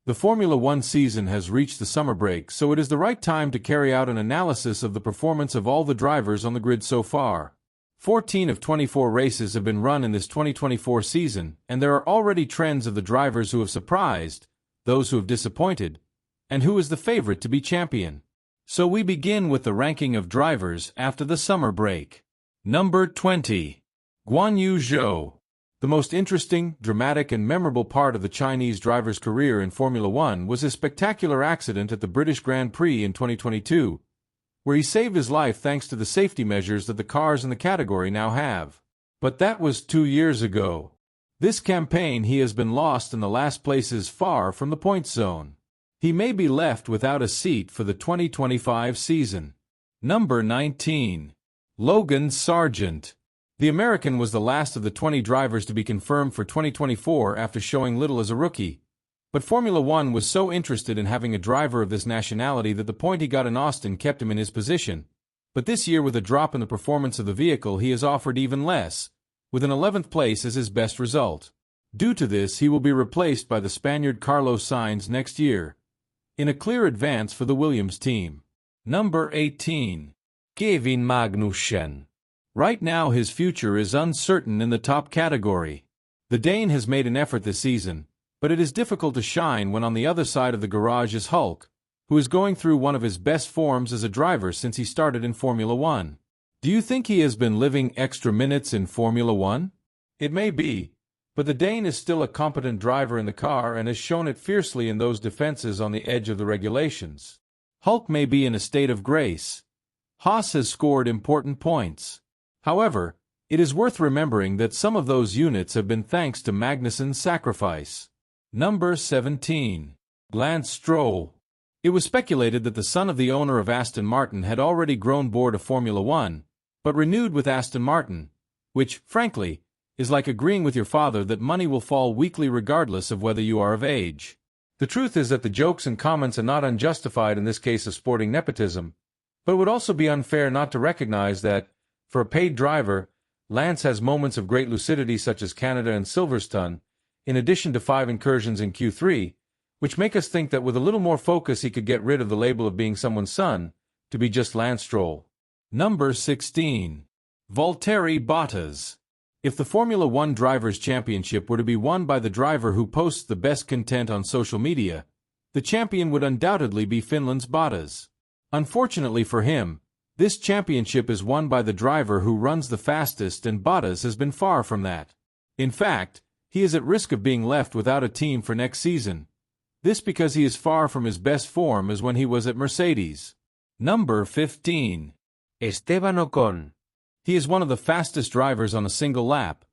The Formula One season has reached the summer break, so it is the right time to carry out an analysis of the performance of all the drivers on the grid so far. 14 of 24 races have been run in this 2024 season, and there are already trends of the drivers who have surprised, those who have disappointed, and who is the favorite to be champion. So we begin with the ranking of drivers after the summer break. Number 20. Guan Yu Zhou. The most interesting, dramatic and memorable part of the Chinese driver's career in Formula One was his spectacular accident at the British Grand Prix in 2022, where he saved his life thanks to the safety measures that the cars in the category now have. But that was 2 years ago. This campaign he has been lost in the last places far from the points zone. He may be left without a seat for the 2025 season. Number 19. Logan Sargent. The American was the last of the 20 drivers to be confirmed for 2024 after showing little as a rookie. But Formula One was so interested in having a driver of this nationality that the point he got in Austin kept him in his position. But this year, with a drop in the performance of the vehicle, he has offered even less, with an 11th place as his best result. Due to this, he will be replaced by the Spaniard Carlos Sainz next year, in a clear advance for the Williams team. Number 18. Kevin Magnussen. Right now his future is uncertain in the top category. The Dane has made an effort this season, but it is difficult to shine when on the other side of the garage is Hulk, who is going through one of his best forms as a driver since he started in Formula One. Do you think he has been living extra minutes in Formula One? It may be, but the Dane is still a competent driver in the car and has shown it fiercely in those defenses on the edge of the regulations. Hulk may be in a state of grace. Haas has scored important points. However, it is worth remembering that some of those units have been thanks to Magnussen's sacrifice. Number 17. Lance Stroll. It was speculated that the son of the owner of Aston Martin had already grown bored of Formula One, but renewed with Aston Martin, which, frankly, is like agreeing with your father that money will fall weekly regardless of whether you are of age. The truth is that the jokes and comments are not unjustified in this case of sporting nepotism, but it would also be unfair not to recognize that, for a paid driver, Lance has moments of great lucidity such as Canada and Silverstone, in addition to 5 incursions in Q3, which make us think that with a little more focus he could get rid of the label of being someone's son, to be just Lance Stroll. Number 16. Valtteri Bottas. If the Formula One Drivers' Championship were to be won by the driver who posts the best content on social media, the champion would undoubtedly be Finland's Bottas. Unfortunately for him, this championship is won by the driver who runs the fastest, and Bottas has been far from that. In fact, he is at risk of being left without a team for next season. This because he is far from his best form as when he was at Mercedes. Number 15. Esteban Ocon. He is one of the fastest drivers on a single lap,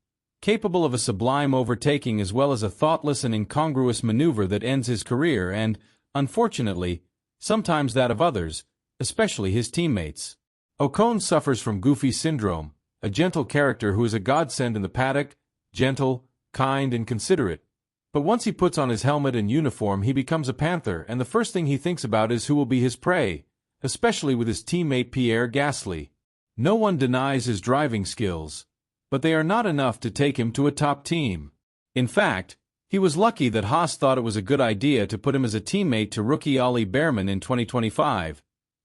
capable of a sublime overtaking as well as a thoughtless and incongruous maneuver that ends his career and, unfortunately, sometimes that of others, especially his teammates. Ocon suffers from Goofy syndrome, a gentle character who is a godsend in the paddock, gentle, kind and considerate. But once he puts on his helmet and uniform he becomes a panther, and the first thing he thinks about is who will be his prey, especially with his teammate Pierre Gasly. No one denies his driving skills, but they are not enough to take him to a top team. In fact, he was lucky that Haas thought it was a good idea to put him as a teammate to rookie Ollie Bearman in 2025,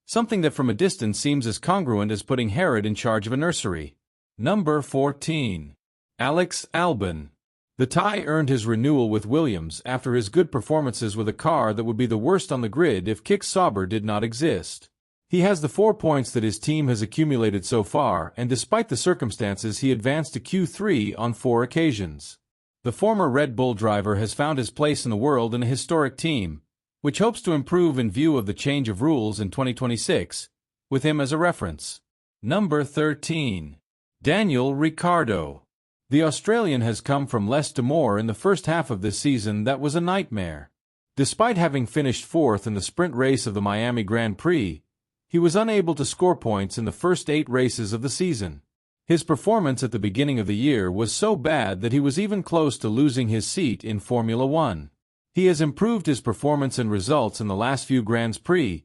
something that from a distance seems as congruent as putting Herod in charge of a nursery. Number 14. Alex Albon. The Thai earned his renewal with Williams after his good performances with a car that would be the worst on the grid if Kick Sauber did not exist. He has the 4 points that his team has accumulated so far, and despite the circumstances he advanced to Q3 on 4 occasions. The former Red Bull driver has found his place in the world in a historic team, which hopes to improve in view of the change of rules in 2026, with him as a reference. Number 13. Daniel Ricciardo. The Australian has come from less to more in the first half of this season that was a nightmare. Despite having finished 4th in the sprint race of the Miami Grand Prix, he was unable to score points in the first 8 races of the season. His performance at the beginning of the year was so bad that he was even close to losing his seat in Formula One. He has improved his performance and results in the last few Grands Prix,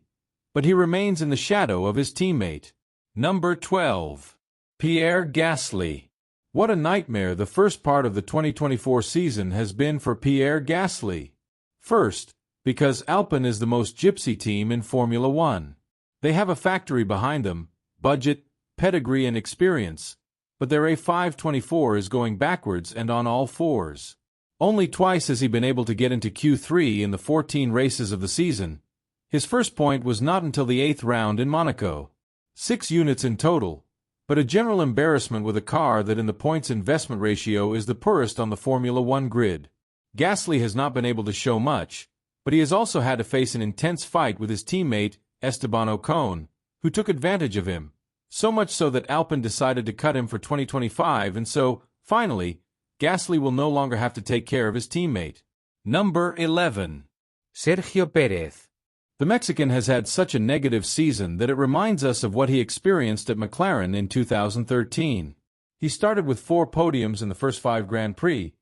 but he remains in the shadow of his teammate. Number 12. Pierre Gasly. What a nightmare the first part of the 2024 season has been for Pierre Gasly. First, Because Alpine is the most gypsy team in Formula One. They have a factory behind them, budget, pedigree and experience, but their A524 is going backwards and on all fours. Only twice has he been able to get into Q3 in the 14 races of the season. His first point was not until the 8th round in Monaco. 6 units in total, but a general embarrassment with a car that in the points investment ratio is the poorest on the Formula One grid. Gasly has not been able to show much, but he has also had to face an intense fight with his teammate, Esteban Ocon, who took advantage of him, so much so that Alpine decided to cut him for 2025, and so, finally, Gasly will no longer have to take care of his teammate. Number 11. Sergio Pérez. The Mexican has had such a negative season that it reminds us of what he experienced at McLaren in 2013. He started with 4 podiums in the first 5 Grand Prix,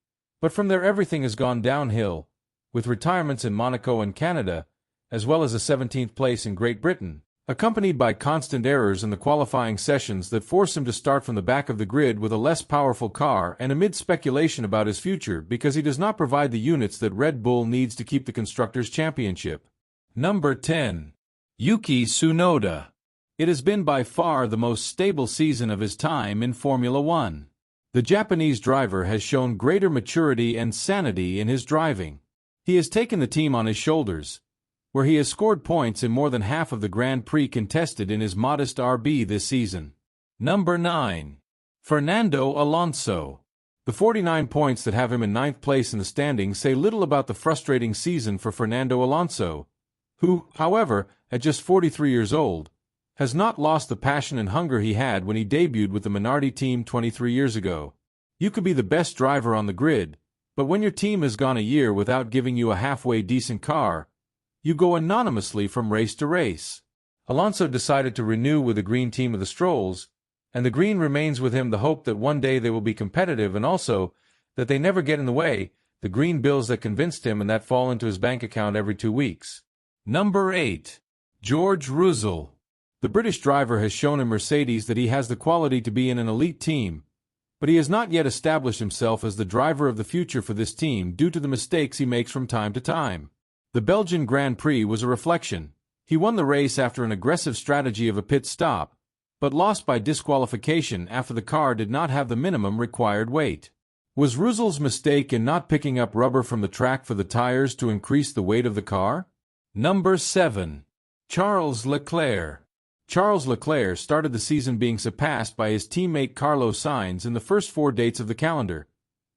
but from there everything has gone downhill, with retirements in Monaco and Canada, as well as a 17th place in Great Britain, accompanied by constant errors in the qualifying sessions that force him to start from the back of the grid with a less powerful car, and amid speculation about his future because he does not provide the units that Red Bull needs to keep the Constructors' Championship. Number 10. Yuki Tsunoda. It has been by far the most stable season of his time in Formula One. The Japanese driver has shown greater maturity and sanity in his driving. He has taken the team on his shoulders, where he has scored points in more than half of the Grand Prix contested in his modest RB this season. Number 9. Fernando Alonso. The 49 points that have him in 9th place in the standings say little about the frustrating season for Fernando Alonso, who, however, at just 43 years old, has not lost the passion and hunger he had when he debuted with the Minardi team 23 years ago. You could be the best driver on the grid, but when your team has gone a year without giving you a halfway decent car, you go anonymously from race to race. Alonso decided to renew with the green team of the Strolls, and the green remains with him the hope that one day they will be competitive and also that they never get in the way, the green bills that convinced him and that fall into his bank account every 2 weeks. Number 8. George Russell. The British driver has shown in Mercedes that he has the quality to be in an elite team, but he has not yet established himself as the driver of the future for this team due to the mistakes he makes from time to time. The Belgian Grand Prix was a reflection. He won the race after an aggressive strategy of a pit stop, but lost by disqualification after the car did not have the minimum required weight. Was Russell's mistake in not picking up rubber from the track for the tires to increase the weight of the car? Number 7. Charles Leclerc. Charles Leclerc started the season being surpassed by his teammate Carlos Sainz in the first 4 dates of the calendar,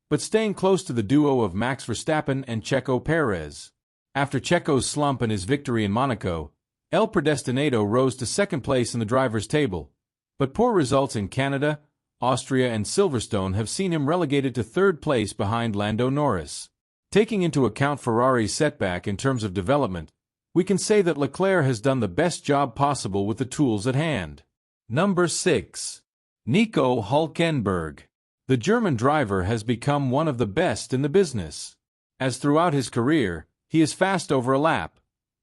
but staying close to the duo of Max Verstappen and Checo Perez. After Checo's slump and his victory in Monaco, El Predestinado rose to 2nd place in the drivers' table, but poor results in Canada, Austria and Silverstone have seen him relegated to 3rd place behind Lando Norris. Taking into account Ferrari's setback in terms of development, we can say that Leclerc has done the best job possible with the tools at hand. Number 6. Nico Hülkenberg. The German driver has become one of the best in the business. As throughout his career, he is fast over a lap,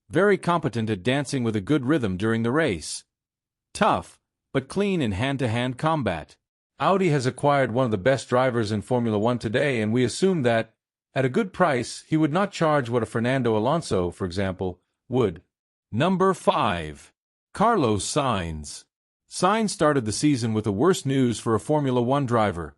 very competent at dancing with a good rhythm during the race, tough, but clean in hand-to-hand combat. Audi has acquired one of the best drivers in Formula One today, and we assume that, at a good price, he would not charge what a Fernando Alonso, for example, would. Number 5. Carlos Sainz. Sainz started the season with the worst news for a Formula One driver.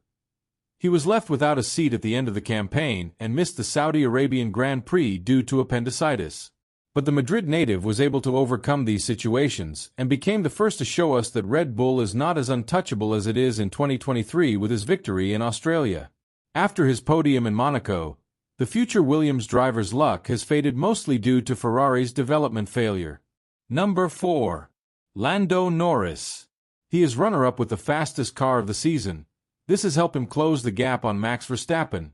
He was left without a seat at the end of the campaign and missed the Saudi Arabian Grand Prix due to appendicitis. But the Madrid native was able to overcome these situations and became the first to show us that Red Bull is not as untouchable as it is in 2023 with his victory in Australia. After his podium in Monaco, the future Williams driver's luck has faded mostly due to Ferrari's development failure. Number 4. Lando Norris. He is runner-up with the fastest car of the season. This has helped him close the gap on Max Verstappen,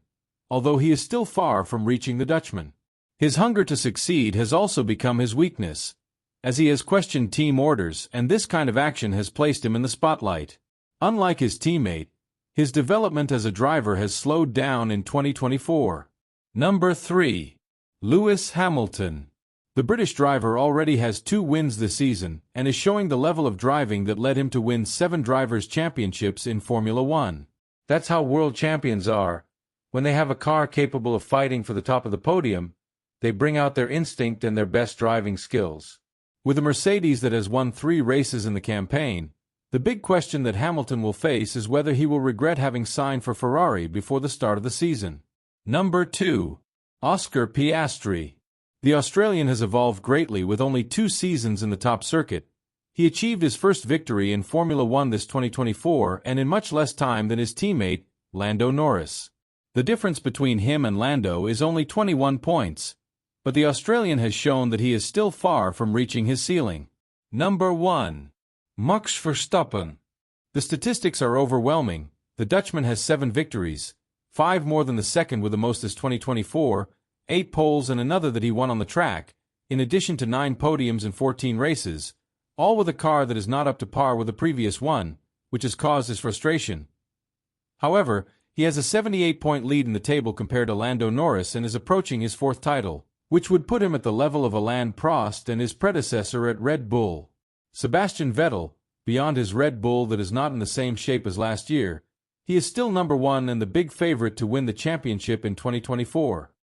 although he is still far from reaching the Dutchman. His hunger to succeed has also become his weakness, as he has questioned team orders, and this kind of action has placed him in the spotlight. Unlike his teammate, his development as a driver has slowed down in 2024. Number 3. Lewis Hamilton. The British driver already has 2 wins this season and is showing the level of driving that led him to win 7 drivers' championships in Formula One. That's how world champions are. When they have a car capable of fighting for the top of the podium, They bring out their instinct and their best driving skills. With a Mercedes that has won 3 races in the campaign, the big question that Hamilton will face is whether he will regret having signed for Ferrari before the start of the season. Number 2. Oscar Piastri. The Australian has evolved greatly with only 2 seasons in the top circuit. He achieved his first victory in Formula One this 2024 and in much less time than his teammate, Lando Norris. The difference between him and Lando is only 21 points, but the Australian has shown that he is still far from reaching his ceiling. Number 1. Max Verstappen. The statistics are overwhelming. The Dutchman has 7 victories, 5 more than the second with the most this 2024, 8 poles and another that he won on the track, in addition to 9 podiums in 14 races, all with a car that is not up to par with the previous one, which has caused his frustration. However, he has a 78-point lead in the table compared to Lando Norris and is approaching his 4th title, which would put him at the level of Alain Prost and his predecessor at Red Bull. Sebastian Vettel, beyond his Red Bull that is not in the same shape as last year, he is still number 1 and the big favorite to win the championship in 2024.